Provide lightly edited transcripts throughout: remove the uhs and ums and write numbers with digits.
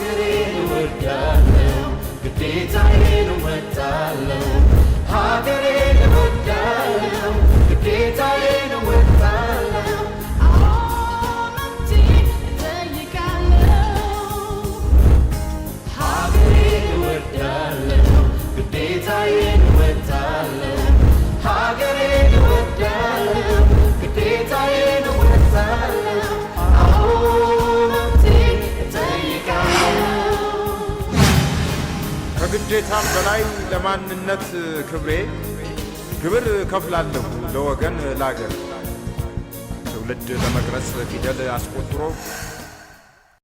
ሀገሬን እወዳለሁ ግዴታዬን እወጣለሁ ሀገሬን እወዳለሁ ግዴታዬን እወጣለሁ መብቴን እጠይቃለሁ ሀገሬን እወዳለሁ ግዴታዬን እወጣለሁ ሀገሬን እወዳለሁ ግዴታዬን እወጣለሁ መብቴን እጠይቃለሁ ከግዴታም በላይ ለማንነት ክብሬ ግብር ከፍላለሁ ለወገን ላገር ትውልድ ለመቅረጽ ፊደል አስቆጥሮ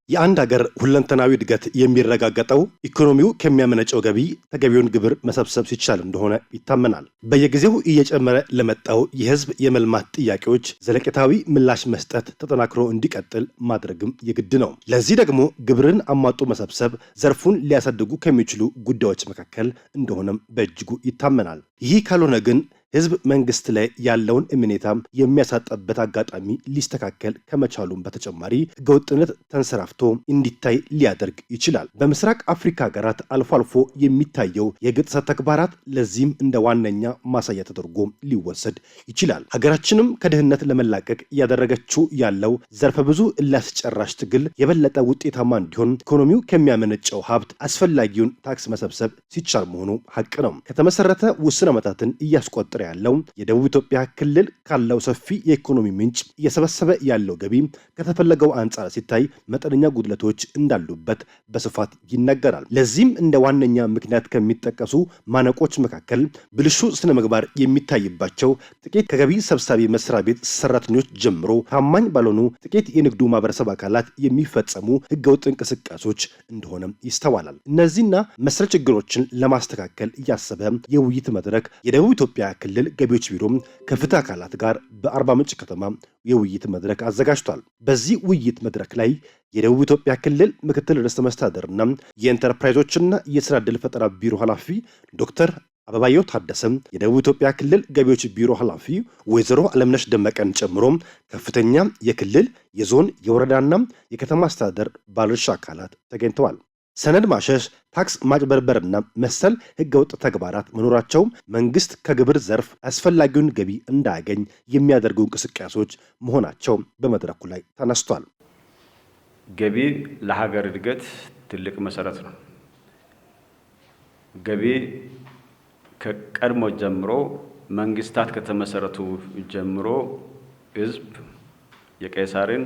የአንድ ሀገር ሁለንተናዊ እድገት የሚረጋገጠው ኢኮኖሚው ከሚያመነጨው ገቢ ተገቢውን ግብር መሰብሰብ ሲቻል እንደሆነ ይታመናል። በየጊዜው እየጨመረ ለመጣው የህዝብ የመልማት ጥያቄዎች ዘለቄታዊ ምላሽ መስጠት ተጠናክሮ እንዲቀጥል ማድረግም የግድ ነው። ለዚህ ደግሞ ግብርን አሟጦ መሰብሰብ ዘርፉን ሊያሳድጉ ከሚችሉ ጉዳዮች መካከል እንደሆነም በእጅጉ ይታመናል። ይህ ካልሆነ ግን ህዝብ መንግስት ላይ ያለውን እምኔታ የሚያሳጣበት አጋጣሚ ሊስተካከል ከመቻሉም በተጨማሪ ህገወጥነት ተንሰራፍቶ እንዲታይ ሊያደርግ ይችላል። በምስራቅ አፍሪካ ሀገራት አልፎ አልፎ የሚታየው የግጥሰት ተግባራት ለዚህም እንደ ዋነኛ ማሳያ ተደርጎ ሊወሰድ ይችላል። ሀገራችንም ከድህነት ለመላቀቅ እያደረገችው ያለው ዘርፈ ብዙ እላስጨራሽ ትግል የበለጠ ውጤታማ እንዲሆን ኢኮኖሚው ከሚያመነጨው ሀብት አስፈላጊውን ታክስ መሰብሰብ ሲቻል መሆኑ ሀቅ ነው። ከተመሰረተ ውስን ዓመታትን እያስቆጠረ ያለው የደቡብ ኢትዮጵያ ክልል ካለው ሰፊ የኢኮኖሚ ምንጭ እየሰበሰበ ያለው ገቢ ከተፈለገው አንጻር ሲታይ መጠነኛ ጉድለቶች እንዳሉበት በስፋት ይነገራል። ለዚህም እንደ ዋነኛ ምክንያት ከሚጠቀሱ ማነቆች መካከል ብልሹ ስነ ምግባር የሚታይባቸው ጥቂት ከገቢ ሰብሳቢ መስሪያ ቤት ሰራተኞች ጀምሮ ታማኝ ባልሆኑ ጥቂት የንግዱ ማህበረሰብ አካላት የሚፈጸሙ ህገወጥ እንቅስቃሴዎች እንደሆነም ይስተዋላል። እነዚህና መሰል ችግሮችን ለማስተካከል እያሰበ የውይይት መድረክ የደቡብ ኢትዮጵያ ክልል ገቢዎች ቢሮ ከፍትህ አካላት ጋር በአርባ ምንጭ ከተማ የውይይት መድረክ አዘጋጅቷል። በዚህ ውይይት መድረክ ላይ የደቡብ ኢትዮጵያ ክልል ምክትል ርዕሰ መስተዳድርና የኢንተርፕራይዞችና የስራ ዕድል ፈጠራ ቢሮ ኃላፊ ዶክተር አበባየሁ ታደሰም፣ የደቡብ ኢትዮጵያ ክልል ገቢዎች ቢሮ ኃላፊ ወይዘሮ አለምነሽ ደመቀን ጨምሮ ከፍተኛ የክልል የዞን የወረዳና የከተማ አስተዳደር ባለድርሻ አካላት ተገኝተዋል። ሰነድ ማሸሽ፣ ታክስ ማጭበርበርና መሰል ህገወጥ ተግባራት መኖራቸው መንግስት ከግብር ዘርፍ አስፈላጊውን ገቢ እንዳያገኝ የሚያደርጉ እንቅስቃሴዎች መሆናቸው በመድረኩ ላይ ተነስቷል። ገቢ ለሀገር እድገት ትልቅ መሰረት ነው። ገቢ ከቀድሞ ጀምሮ መንግስታት ከተመሰረቱ ጀምሮ ህዝብ የቄሳርን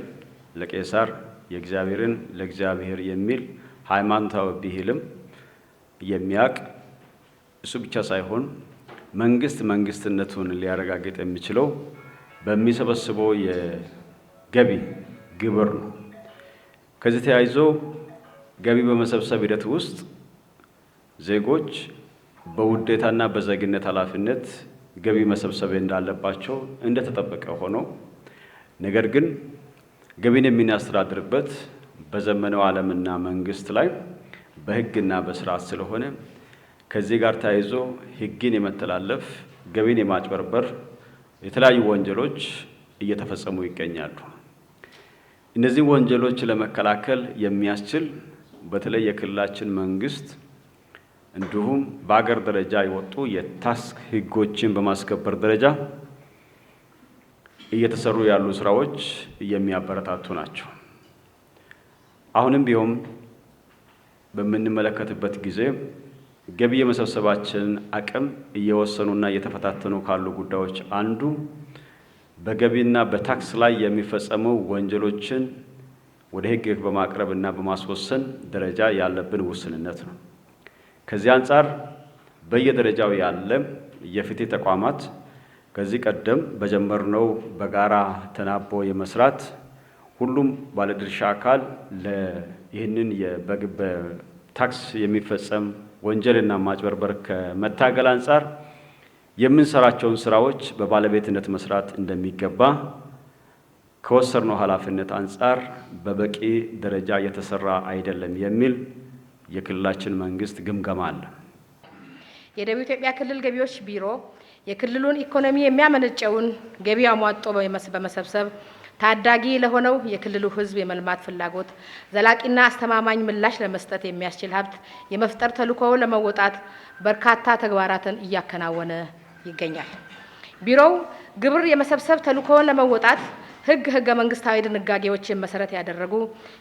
ለቄሳር የእግዚአብሔርን ለእግዚአብሔር የሚል ሃይማኖታዊ ብሂልም የሚያቅ እሱ ብቻ ሳይሆን መንግስት መንግስትነቱን ሊያረጋግጥ የሚችለው በሚሰበስበው የገቢ ግብር ነው። ከዚህ ተያይዞ ገቢ በመሰብሰብ ሂደት ውስጥ ዜጎች በውዴታና በዜግነት ኃላፊነት ገቢ መሰብሰብ እንዳለባቸው እንደተጠበቀ ሆኖ ነገር ግን ገቢን የሚያስተዳድርበት በዘመነው ዓለምና መንግስት ላይ በህግና በስርዓት ስለሆነ ከዚህ ጋር ተያይዞ ህግን የመተላለፍ ገቢን የማጭበርበር የተለያዩ ወንጀሎች እየተፈጸሙ ይገኛሉ። እነዚህ ወንጀሎች ለመከላከል የሚያስችል በተለይ የክልላችን መንግስት እንዲሁም በአገር ደረጃ የወጡ የታክስ ህጎችን በማስከበር ደረጃ እየተሰሩ ያሉ ስራዎች የሚያበረታቱ ናቸው። አሁንም ቢሆን በምንመለከትበት ጊዜ ገቢ የመሰብሰባችን አቅም እየወሰኑና እየተፈታተኑ ካሉ ጉዳዮች አንዱ በገቢና በታክስ ላይ የሚፈጸሙ ወንጀሎችን ወደ ህግ በማቅረብና በማስወሰን ደረጃ ያለብን ውስንነት ነው። ከዚህ አንጻር በየደረጃው ያለ የፍትህ ተቋማት ከዚህ ቀደም በጀመርነው በጋራ ተናቦ የመስራት ሁሉም ባለድርሻ አካል ይህንን በታክስ የሚፈጸም ወንጀልና ማጭበርበር ከመታገል አንጻር የምንሰራቸውን ስራዎች በባለቤትነት መስራት እንደሚገባ ከወሰድነው ኃላፊነት አንጻር በበቂ ደረጃ የተሰራ አይደለም የሚል የክልላችን መንግስት ግምገማ አለ። የደቡብ ኢትዮጵያ ክልል ገቢዎች ቢሮ የክልሉን ኢኮኖሚ የሚያመነጨውን ገቢ አሟጦ በመሰብሰብ ታዳጊ ለሆነው የክልሉ ሕዝብ የመልማት ፍላጎት ዘላቂና አስተማማኝ ምላሽ ለመስጠት የሚያስችል ሀብት የመፍጠር ተልዕኮውን ለመወጣት በርካታ ተግባራትን እያከናወነ ይገኛል። ቢሮው ግብር የመሰብሰብ ተልዕኮውን ለመወጣት ህገ መንግስታዊ ድንጋጌዎችን መሰረት ያደረጉ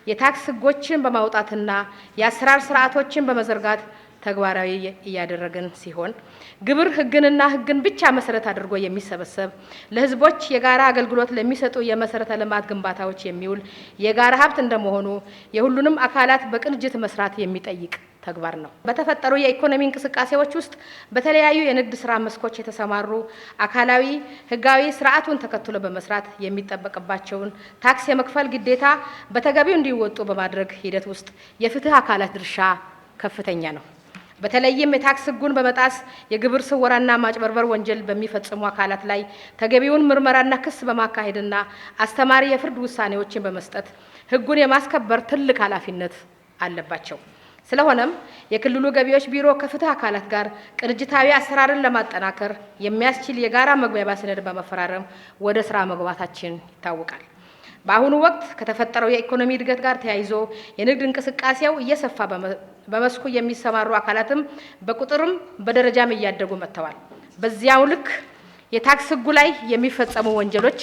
የታክስ ህጎችን በማውጣትና የአሰራር ስርዓቶችን በመዘርጋት ተግባራዊ እያደረግን ሲሆን ግብር ህግንና ህግን ብቻ መሰረት አድርጎ የሚሰበሰብ ለህዝቦች የጋራ አገልግሎት ለሚሰጡ የመሰረተ ልማት ግንባታዎች የሚውል የጋራ ሀብት እንደመሆኑ የሁሉንም አካላት በቅንጅት መስራት የሚጠይቅ ተግባር ነው። በተፈጠሩ የኢኮኖሚ እንቅስቃሴዎች ውስጥ በተለያዩ የንግድ ስራ መስኮች የተሰማሩ አካላዊ ህጋዊ ስርዓቱን ተከትሎ በመስራት የሚጠበቅባቸውን ታክስ የመክፈል ግዴታ በተገቢው እንዲወጡ በማድረግ ሂደት ውስጥ የፍትህ አካላት ድርሻ ከፍተኛ ነው። በተለይም የታክስ ህጉን በመጣስ የግብር ስወራና ማጭበርበር ወንጀል በሚፈጽሙ አካላት ላይ ተገቢውን ምርመራና ክስ በማካሄድና አስተማሪ የፍርድ ውሳኔዎችን በመስጠት ህጉን የማስከበር ትልቅ ኃላፊነት አለባቸው። ስለሆነም የክልሉ ገቢዎች ቢሮ ከፍትህ አካላት ጋር ቅንጅታዊ አሰራርን ለማጠናከር የሚያስችል የጋራ መግባቢያ ሰነድ በመፈራረም ወደ ስራ መግባታችን ይታወቃል። በአሁኑ ወቅት ከተፈጠረው የኢኮኖሚ እድገት ጋር ተያይዞ የንግድ እንቅስቃሴው እየሰፋ በመስኩ የሚሰማሩ አካላትም በቁጥርም በደረጃም እያደጉ መጥተዋል። በዚያው ልክ የታክስ ህጉ ላይ የሚፈጸሙ ወንጀሎች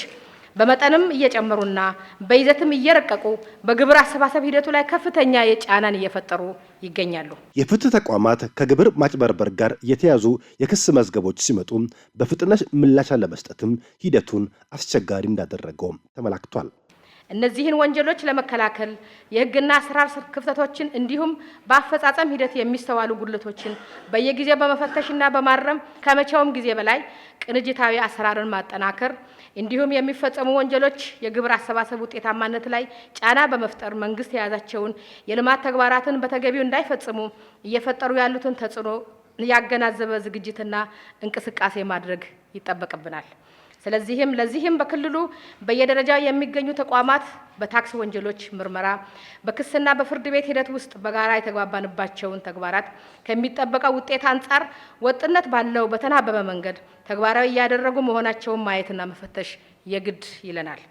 በመጠንም እየጨመሩና በይዘትም እየረቀቁ በግብር አሰባሰብ ሂደቱ ላይ ከፍተኛ የጫናን እየፈጠሩ ይገኛሉ። የፍትህ ተቋማት ከግብር ማጭበርበር ጋር የተያዙ የክስ መዝገቦች ሲመጡ በፍጥነት ምላሽ ለመስጠትም ሂደቱን አስቸጋሪ እንዳደረገው ተመላክቷል። እነዚህን ወንጀሎች ለመከላከል የህግና አሰራር ክፍተቶችን እንዲሁም በአፈጻጸም ሂደት የሚስተዋሉ ጉድለቶችን በየጊዜው በመፈተሽና በማረም ከመቼውም ጊዜ በላይ ቅንጅታዊ አሰራርን ማጠናከር እንዲሁም የሚፈጸሙ ወንጀሎች የግብር አሰባሰብ ውጤታማነት ላይ ጫና በመፍጠር መንግስት የያዛቸውን የልማት ተግባራትን በተገቢው እንዳይፈጽሙ እየፈጠሩ ያሉትን ተጽዕኖ ያገናዘበ ዝግጅትና እንቅስቃሴ ማድረግ ይጠበቅብናል። ለዚህም በክልሉ በየደረጃው የሚገኙ ተቋማት በታክስ ወንጀሎች ምርመራ በክስና በፍርድ ቤት ሂደት ውስጥ በጋራ የተግባባንባቸውን ተግባራት ከሚጠበቀው ውጤት አንጻር ወጥነት ባለው በተናበበ መንገድ ተግባራዊ እያደረጉ መሆናቸውን ማየትና መፈተሽ የግድ ይለናል።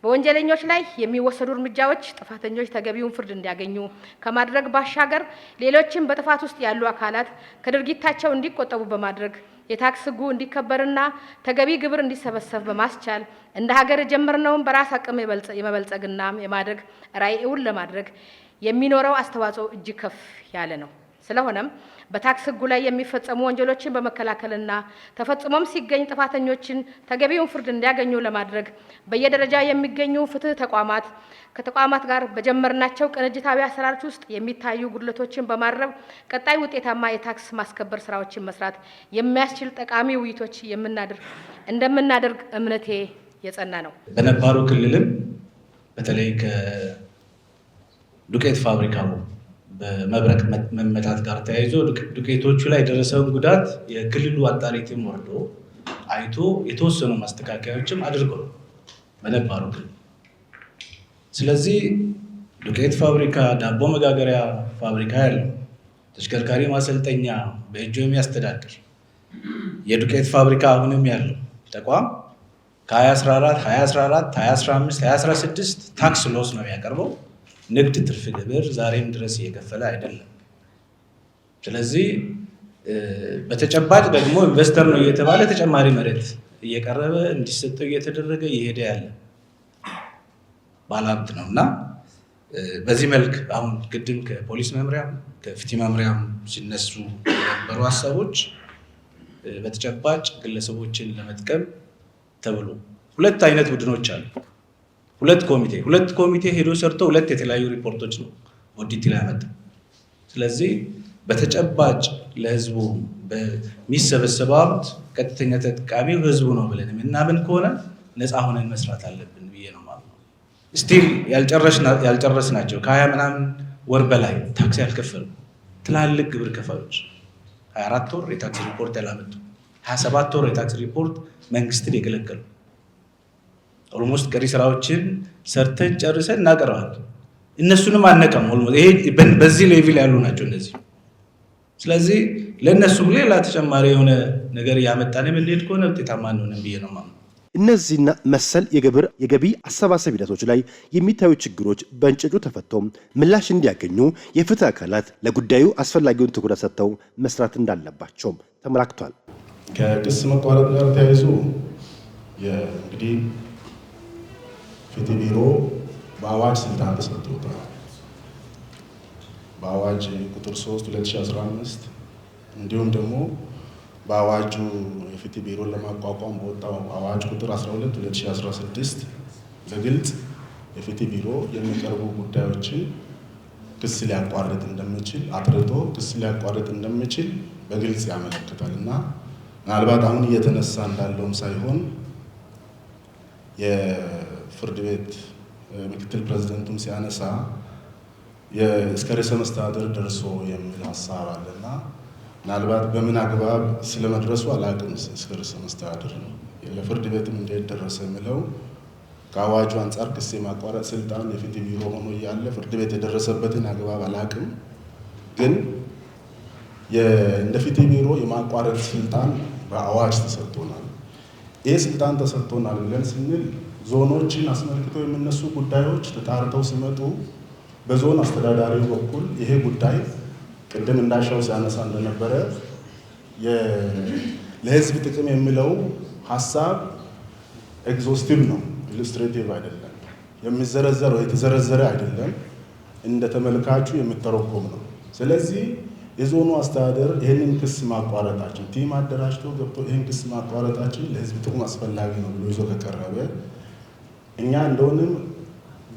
በወንጀለኞች ላይ የሚወሰዱ እርምጃዎች ጥፋተኞች ተገቢውን ፍርድ እንዲያገኙ ከማድረግ ባሻገር ሌሎችም በጥፋት ውስጥ ያሉ አካላት ከድርጊታቸው እንዲቆጠቡ በማድረግ የታክስ ህጉ እንዲከበርና ተገቢ ግብር እንዲሰበሰብ በማስቻል እንደ ሀገር የጀመርነውን በራስ አቅም የመበልጸግና የማደግ ራዕይውን ለማድረግ የሚኖረው አስተዋጽኦ እጅግ ከፍ ያለ ነው። ስለሆነም በታክስ ህጉ ላይ የሚፈጸሙ ወንጀሎችን በመከላከልና ተፈጽሞም ሲገኝ ጥፋተኞችን ተገቢውን ፍርድ እንዲያገኙ ለማድረግ በየደረጃ የሚገኙ ፍትህ ተቋማት ከተቋማት ጋር በጀመርናቸው ቅንጅታዊ አሰራሮች ውስጥ የሚታዩ ጉድለቶችን በማረም ቀጣይ ውጤታማ የታክስ ማስከበር ስራዎችን መስራት የሚያስችል ጠቃሚ ውይይቶች እንደምናደርግ እምነቴ የጸና ነው። በነባሩ ክልልም በተለይ ከዱቄት ፋብሪካው በመብረቅ መመታት ጋር ተያይዞ ዱቄቶቹ ላይ የደረሰውን ጉዳት የክልሉ አጣሪ ቲም ወርዶ አይቶ የተወሰኑ ማስተካከያዎችም አድርጎ ነው በነባሩ ክልል። ስለዚህ ዱቄት ፋብሪካ፣ ዳቦ መጋገሪያ ፋብሪካ ያለው ተሽከርካሪ ማሰልጠኛ በእጁ የሚያስተዳድር የዱቄት ፋብሪካ አሁንም ያለው ተቋም ከ2014 2015 2016 ታክስ ሎስ ነው የሚያቀርበው። ንግድ ትርፍ ግብር ዛሬም ድረስ እየከፈለ አይደለም። ስለዚህ በተጨባጭ ደግሞ ኢንቨስተር ነው እየተባለ ተጨማሪ መሬት እየቀረበ እንዲሰጠው እየተደረገ እየሄደ ያለ ባለሀብት ነው እና በዚህ መልክ አሁን ቅድም ከፖሊስ መምሪያም ከፍትህ መምሪያም ሲነሱ የነበሩ ሀሳቦች በተጨባጭ ግለሰቦችን ለመጥቀም ተብሎ ሁለት አይነት ቡድኖች አሉ። ሁለት ኮሚቴ ሄዶ ሰርቶ ሁለት የተለያዩ ሪፖርቶች ነው ኦዲት ላይ ያመጣ። ስለዚህ በተጨባጭ ለህዝቡ በሚሰበሰበው ሀብት ቀጥተኛ ተጠቃሚው ህዝቡ ነው ብለን የምናምን ከሆነ ነፃ ሆነን መስራት አለብን ብዬ ነው ማለት ነው። ስቲል ያልጨረስናቸው ከ20 ምናምን ወር በላይ ታክስ ያልከፈሉ ትላልቅ ግብር ከፋዮች 24 ወር የታክስ ሪፖርት ያላመጡ 27 ወር የታክስ ሪፖርት መንግስትን የከለከሉ ኦልሞስት ቀሪ ስራዎችን ሰርተን ጨርሰን እናቀርባለን። እነሱንም አነቀም። ኦልሞስት ይሄ በዚህ ሌቭል ያሉ ናቸው እነዚህ። ስለዚህ ለእነሱም ሌላ ተጨማሪ የሆነ ነገር እያመጣን የምንሄድ ከሆነ ውጤታማ እንሆንም ብዬ ነው ማለት ነው። እነዚህና መሰል የገቢ አሰባሰብ ሂደቶች ላይ የሚታዩ ችግሮች በእንጭጩ ተፈተው ምላሽ እንዲያገኙ የፍትህ አካላት ለጉዳዩ አስፈላጊውን ትኩረት ሰጥተው መስራት እንዳለባቸው ተመላክቷል። ከክስ መቋረጥ ጋር ተያይዞ እንግዲህ ፍትህ ቢሮ በአዋጅ ስልጣን ተሰጥቶታል። በአዋጅ ቁጥር 3 2015 እንዲሁም ደግሞ በአዋጁ የፍትህ ቢሮን ለማቋቋም በወጣው አዋጅ ቁጥር 12 2016 በግልጽ የፍትህ ቢሮ የሚቀርቡ ጉዳዮችን ክስ ሊያቋርጥ እንደሚችል አጥርቶ ክስ ሊያቋርጥ እንደሚችል በግልጽ ያመለክታል እና ምናልባት አሁን እየተነሳ እንዳለውም ሳይሆን የፍርድ ቤት ምክትል ፕሬዝዳንቱም ሲያነሳ እስከ ርዕሰ መስተዳድር ደርሶ የሚል ሀሳብ አለና ምናልባት በምን አግባብ ስለመድረሱ አላውቅም። እስከ ርዕሰ መስተዳድር ነው ለፍርድ ቤትም እንዴት ደረሰ የሚለው ከአዋጁ አንጻር ክስ የማቋረጥ ስልጣን የፍትህ ቢሮ ሆኖ እያለ ፍርድ ቤት የደረሰበትን አግባብ አላውቅም። ግን እንደ ፍትህ ቢሮ የማቋረጥ ስልጣን በአዋጅ ተሰጥቶናል። ይህ ስልጣን ተሰጥቶናል ብለን ስንል ዞኖችን አስመልክቶ የሚነሱ ጉዳዮች ተጣርተው ሲመጡ በዞን አስተዳዳሪው በኩል ይሄ ጉዳይ ቅድም እንዳሻው ሲያነሳ እንደነበረ ለህዝብ ጥቅም የሚለው ሀሳብ ኤግዞስቲቭ ነው፣ ኢሉስትሬቲቭ አይደለም፣ የሚዘረዘር ወይ የተዘረዘረ አይደለም፣ እንደ ተመልካቹ የሚተረጎም ነው። ስለዚህ የዞኑ አስተዳደር ይህንን ክስ ማቋረጣችን ቲም አደራጅቶ ገብቶ ይህን ክስ ማቋረጣችን ለህዝብ ጥቅም አስፈላጊ ነው ብሎ ይዞ ከቀረበ እኛ እንደሆንም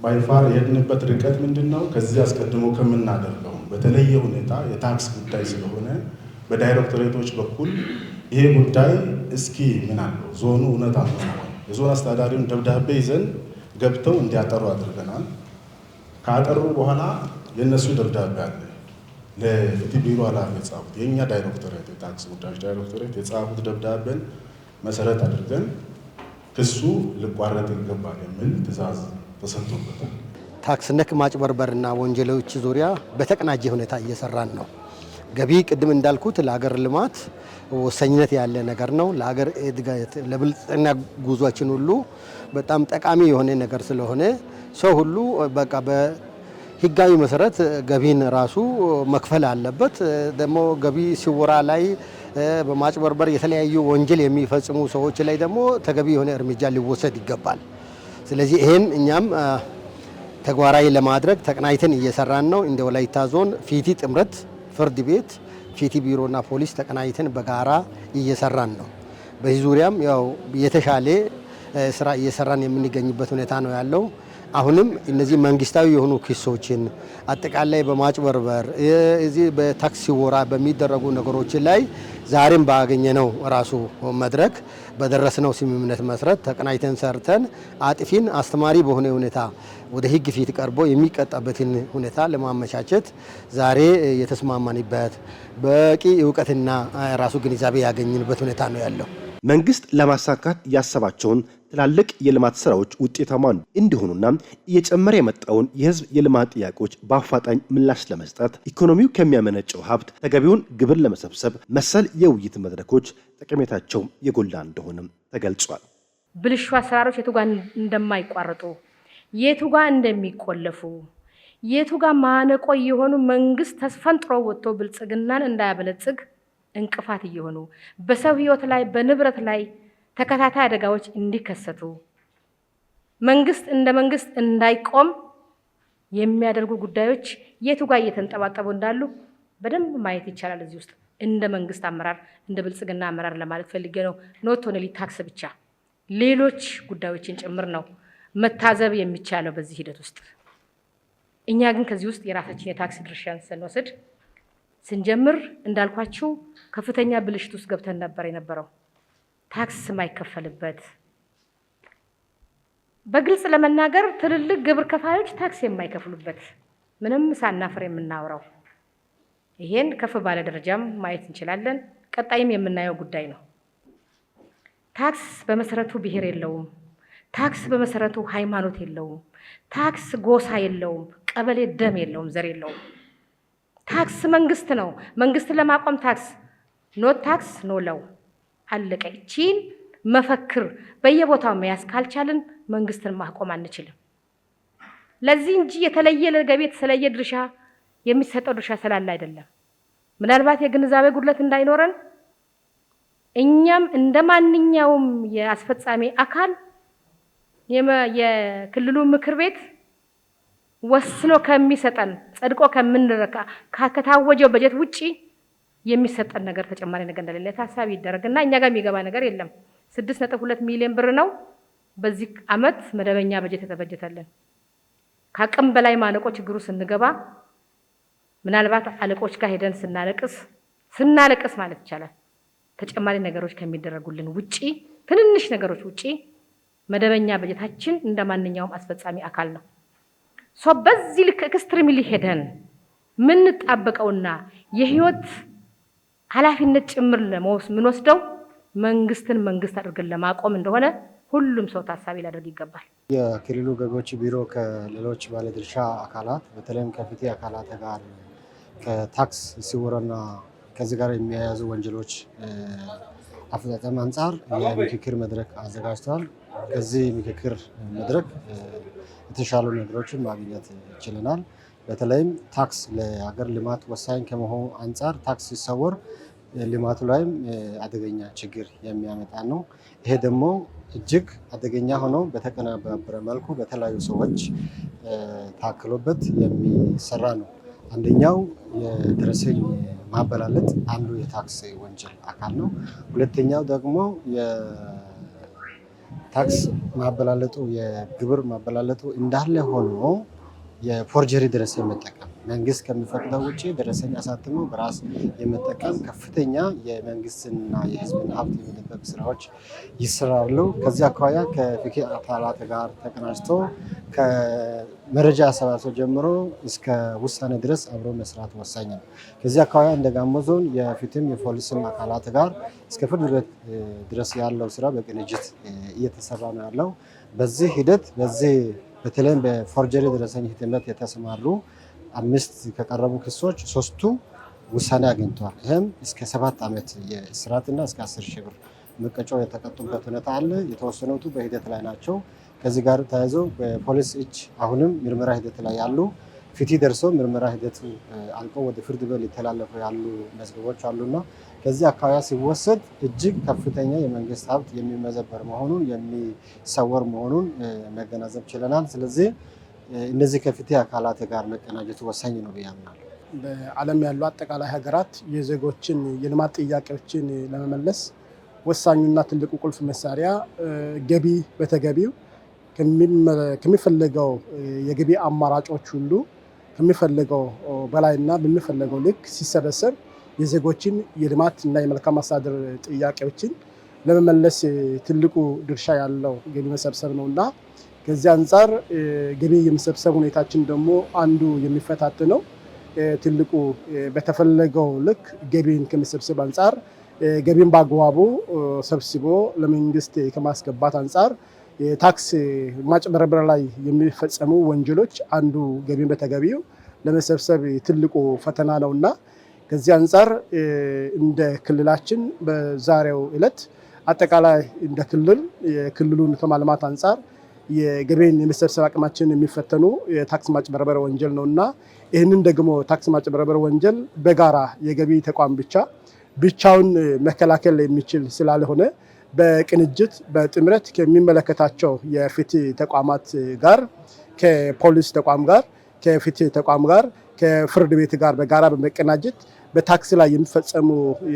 ባይፋር የሄድንበት ርቀት ምንድን ነው? ከዚህ አስቀድሞ ከምናደርገው በተለየ ሁኔታ የታክስ ጉዳይ ስለሆነ በዳይሬክቶሬቶች በኩል ይሄ ጉዳይ እስኪ ምን አለው ዞኑ እውነት አልሆነም። የዞን አስተዳዳሪውን ደብዳቤ ይዘን ገብተው እንዲያጠሩ አድርገናል። ካጠሩ በኋላ የእነሱ ደብዳቤ አለ ለፍትህ ቢሮ ኃላፊ የጻፉት የእኛ ዳይሬክቶሬት የታክስ ጉዳዮች ዳይሬክቶሬት የጻፉት ደብዳቤን መሰረት አድርገን ክሱ ሊቋረጥ ይገባል የሚል ትዕዛዝ ተሰጥቶበታል። ታክስ ነክ ማጭበርበርና ወንጀሎች ዙሪያ በተቀናጀ ሁኔታ እየሰራን ነው። ገቢ ቅድም እንዳልኩት ለሀገር ልማት ወሳኝነት ያለ ነገር ነው። ለሀገር እድገት ለብልጽግና ጉዟችን ሁሉ በጣም ጠቃሚ የሆነ ነገር ስለሆነ ሰው ሁሉ በቃ በህጋዊ መሰረት ገቢን ራሱ መክፈል አለበት። ደግሞ ገቢ ሲወራ ላይ በማጭበርበር የተለያዩ ወንጀል የሚፈጽሙ ሰዎች ላይ ደግሞ ተገቢ የሆነ እርምጃ ሊወሰድ ይገባል። ስለዚህ ይሄን እኛም ተግባራዊ ለማድረግ ተቀናይተን እየሰራን ነው። እንደ ወላይታ ዞን ፊቲ ጥምረት ፍርድ ቤት ፊቲ ቢሮና ፖሊስ ተቀናይተን በጋራ እየሰራን ነው። በዚህ ዙሪያም ያው የተሻለ ስራ እየሰራን የምንገኝበት ሁኔታ ነው ያለው። አሁንም እነዚህ መንግስታዊ የሆኑ ክሶችን አጠቃላይ በማጭበርበር እዚህ በታክሲ ወራ በሚደረጉ ነገሮች ላይ ዛሬም ባገኘነው ራሱ መድረክ በደረስነው ስምምነት መሰረት ተቀናይተን ሰርተን አጥፊን አስተማሪ በሆነ ሁኔታ ወደ ህግ ፊት ቀርቦ የሚቀጣበትን ሁኔታ ለማመቻቸት ዛሬ የተስማማንበት በቂ እውቀትና ራሱ ግንዛቤ ያገኝንበት ሁኔታ ነው ያለው። መንግስት ለማሳካት ያሰባቸውን ትላልቅ የልማት ስራዎች ውጤታማ እንዲሆኑና እየጨመረ የመጣውን የህዝብ የልማት ጥያቄዎች በአፋጣኝ ምላሽ ለመስጠት ኢኮኖሚው ከሚያመነጨው ሀብት ተገቢውን ግብር ለመሰብሰብ መሰል የውይይት መድረኮች ጠቀሜታቸው የጎላ እንደሆነም ተገልጿል። ብልሹ አሰራሮች የቱ ጋር እንደማይቋረጡ፣ የቱ ጋር እንደሚቆለፉ፣ የቱ ጋር ማነቆ የሆኑ መንግስት ተስፈንጥሮ ወጥቶ ብልጽግናን እንዳያበለጽግ እንቅፋት እየሆኑ በሰው ህይወት ላይ በንብረት ላይ ተከታታይ አደጋዎች እንዲከሰቱ መንግስት እንደ መንግስት እንዳይቆም የሚያደርጉ ጉዳዮች የቱ ጋር እየተንጠባጠቡ እንዳሉ በደንብ ማየት ይቻላል። እዚህ ውስጥ እንደ መንግስት አመራር እንደ ብልጽግና አመራር ለማለት ፈልጌ ነው። ኖት ኦንሊ ታክስ ብቻ ሌሎች ጉዳዮችን ጭምር ነው መታዘብ የሚቻለው በዚህ ሂደት ውስጥ። እኛ ግን ከዚህ ውስጥ የራሳችን የታክስ ድርሻን ስንወስድ ስንጀምር እንዳልኳችሁ ከፍተኛ ብልሽት ውስጥ ገብተን ነበር የነበረው። ታክስ የማይከፈልበት በግልጽ ለመናገር ትልልቅ ግብር ከፋዮች ታክስ የማይከፍሉበት ምንም ሳናፍር የምናወራው ይሄን ከፍ ባለ ደረጃም ማየት እንችላለን። ቀጣይም የምናየው ጉዳይ ነው። ታክስ በመሰረቱ ብሔር የለውም። ታክስ በመሰረቱ ሃይማኖት የለውም። ታክስ ጎሳ የለውም። ቀበሌ ደም የለውም። ዘር የለውም። ታክስ መንግስት ነው። መንግስት ለማቆም ታክስ ኖት ታክስ ኖ ለው አለቀ። እቺን መፈክር በየቦታው መያዝ ካልቻልን መንግስትን ማቆም አንችልም። ለዚህ እንጂ የተለየ ለገቢ የተለየ ድርሻ የሚሰጠው ድርሻ ስላለ አይደለም። ምናልባት የግንዛቤ ጉድለት እንዳይኖረን እኛም እንደማንኛውም የአስፈጻሚ አካል የክልሉ ምክር ቤት ወስኖ ከሚሰጠን ጸድቆ ከምንረካ ከታወጀው በጀት ውጪ የሚሰጠን ነገር ተጨማሪ ነገር እንደሌለ ታሳቢ ይደረግና እኛ ጋር የሚገባ ነገር የለም። 6.2 ሚሊዮን ብር ነው በዚህ አመት መደበኛ በጀት የተበጀተልን። ከአቅም በላይ ማነቆ ችግሩ ስንገባ ምናልባት አለቆች ጋር ሄደን ስናለቅስ ማለት ይቻላል ተጨማሪ ነገሮች ከሚደረጉልን ውጪ ትንንሽ ነገሮች ውጪ መደበኛ በጀታችን እንደማንኛውም አስፈጻሚ አካል ነው። በዚህ ልክ ኤክስትሪምሊ ሄደን ምን ተጣበቀውና የህይወት ኃላፊነት ጭምር ምን ወስደው መንግስትን መንግስት አድርገን ለማቆም እንደሆነ ሁሉም ሰው ታሳቢ ሊያደርግ ይገባል። የክልሉ ገቢዎች ቢሮ ከሌሎች ባለድርሻ አካላት በተለይም ከፍትህ አካላት ጋር ከታክስ ሲወረና ከዚህ ጋር የሚያያዙ ወንጀሎች አፈጻጸም አንጻር የምክክር መድረክ አዘጋጅቷል። ከዚህ ምክክር መድረክ የተሻሉ ነገሮችን ማግኘት ችለናል። በተለይም ታክስ ለሀገር ልማት ወሳኝ ከመሆኑ አንጻር ታክስ ሲሰወር ልማቱ ላይም አደገኛ ችግር የሚያመጣ ነው። ይሄ ደግሞ እጅግ አደገኛ ሆኖ በተቀነባበረ መልኩ በተለያዩ ሰዎች ታክሎበት የሚሰራ ነው። አንደኛው የደረሰኝ ማበላለጥ አንዱ የታክስ ወንጀል አካል ነው። ሁለተኛው ደግሞ የታክስ ማበላለጡ የግብር ማበላለጡ እንዳለ ሆኖ የፎርጀሪ ደረሰኝ መጠቀም መንግስት ከሚፈቅደው ውጪ ደረሰኝ አሳትሞ በራስ የመጠቀም ከፍተኛ የመንግስትና የህዝብን ሀብት የመደበቅ ስራዎች ይሰራሉ። ከዚህ አኳያ ከፍትህ አካላት ጋር ተቀናጅቶ ከመረጃ አሰባሰብ ጀምሮ እስከ ውሳኔ ድረስ አብሮ መስራት ወሳኝ ነው። ከዚህ አኳያ እንደ ጋሞ ዞን የፍትህም የፖሊስም አካላት ጋር እስከ ፍርድ ቤት ድረስ ያለው ስራ በቅንጅት እየተሰራ ነው ያለው። በዚህ ሂደት በተለይም በፎርጀሪ ደረሰኝ ህትመት የተሰማሩ 5 ከቀረቡ ክሶች 3ቱ ውሳኔ አግኝተዋል። ይህም እስከ 7 ዓመት የእስራትና እስከ 10 ሺህ ብር መቀጮ የተቀጡበት ሁኔታ አለ። የተወሰኑቱ በሂደት ላይ ናቸው። ከዚህ ጋር ተያይዘው በፖሊስ እጅ አሁንም ምርመራ ሂደት ላይ ያሉ ፍትህ ደርሶ ምርመራ ሂደቱ አልቆ ወደ ፍርድ ቤት ሊተላለፉ ያሉ መዝገቦች አሉና ከዚህ አካባቢ ሲወሰድ እጅግ ከፍተኛ የመንግስት ሀብት የሚመዘበር መሆኑን የሚሰወር መሆኑን መገናዘብ ችለናል። ስለዚህ እነዚህ ከፍትህ አካላት ጋር መቀናጀቱ ወሳኝ ነው ብዬ አምናለሁ። በዓለም ያሉ አጠቃላይ ሀገራት የዜጎችን የልማት ጥያቄዎችን ለመመለስ ወሳኙና ትልቁ ቁልፍ መሳሪያ ገቢ በተገቢው ከሚፈልገው የገቢ አማራጮች ሁሉ ከሚፈልገው በላይና በሚፈልገው ልክ ሲሰበሰብ የዜጎችን የልማት እና የመልካም አስተዳደር ጥያቄዎችን ለመመለስ ትልቁ ድርሻ ያለው ገቢ መሰብሰብ ነውና ከዚህ አንጻር ገቢ የመሰብሰብ ሁኔታችን ደግሞ አንዱ የሚፈታተነው ትልቁ በተፈለገው ልክ ገቢን ከመሰብሰብ አንጻር ገቢን በአግባቡ ሰብስቦ ለመንግስት ከማስገባት አንጻር የታክስ ማጭበርበር ላይ የሚፈጸሙ ወንጀሎች አንዱ ገቢን በተገቢው ለመሰብሰብ ትልቁ ፈተና ነውና ከዚህ አንጻር እንደ ክልላችን በዛሬው ዕለት አጠቃላይ እንደ ክልል የክልሉን ከማልማት አንጻር የገቢን የመሰብሰብ አቅማችን የሚፈተኑ የታክስ ማጭበርበር ወንጀል ነውና ይህንን ደግሞ ታክስ ማጭበርበር ወንጀል በጋራ የገቢ ተቋም ብቻውን መከላከል የሚችል ስላልሆነ በቅንጅት በጥምረት ከሚመለከታቸው የፍትህ ተቋማት ጋር ከፖሊስ ተቋም ጋር ከፍትህ ተቋም ጋር ከፍርድ ቤት ጋር በጋራ በመቀናጀት በታክስ ላይ የሚፈጸሙ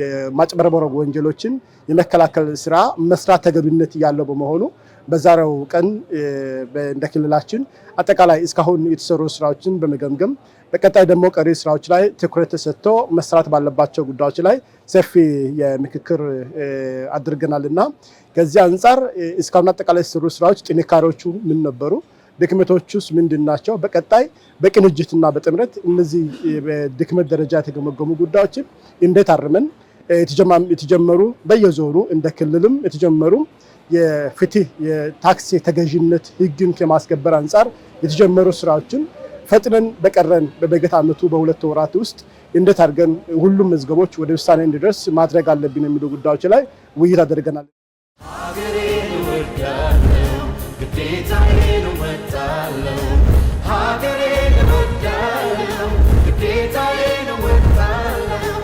የማጭበርበር ወንጀሎችን የመከላከል ስራ መስራት ተገቢነት ያለው በመሆኑ በዛሬው ቀን እንደ ክልላችን አጠቃላይ እስካሁን የተሰሩ ስራዎችን በመገምገም በቀጣይ ደግሞ ቀሪ ስራዎች ላይ ትኩረት ተሰጥቶ መስራት ባለባቸው ጉዳዮች ላይ ሰፊ የምክክር አድርገናልና ከዚህ አንጻር እስካሁን አጠቃላይ የተሰሩ ስራዎች ጥንካሬዎቹ ምን ነበሩ፣ ድክመቶቹስ ምንድን ናቸው፣ በቀጣይ በቅንጅትና በጥምረት እነዚህ በድክመት ደረጃ የተገመገሙ ጉዳዮችን እንዴት አርመን የተጀመሩ በየዞኑ እንደ ክልልም የተጀመሩ የፍትህ የታክስ ተገዥነት ህግን ከማስከበር አንጻር የተጀመሩ ስራዎችን ፈጥነን በቀረን በበጀት ዓመቱ በ2 ወራት ውስጥ እንዴት አድርገን ሁሉም መዝገቦች ወደ ውሳኔ እንዲደርስ ማድረግ አለብን የሚሉ ጉዳዮች ላይ ውይይት አድርገናል። ሀገሬን እወዳለሁ ግዴታዬን እወጣለሁ ሀገሬን እወዳለሁ ግዴታዬን እወጣለሁ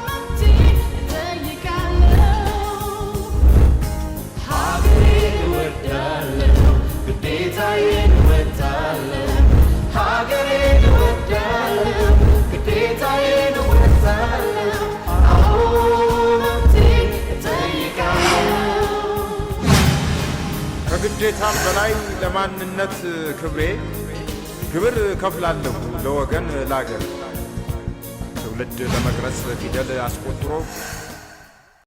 መብቴን እጠይቃለሁ ሀገሬን እወዳለሁ ግዴታዬን እወጣለሁ ሀገሬን እወዳለሁ ግዴታዬን እወጣለሁ መብቴን እጠይቃለሁ ከግዴታም በላይ ለማንነት ክብሬ ግብር ከፍላለሁ ለወገን ላገር ትውልድ ለመቅረጽ ፊደል አስቆጥሮ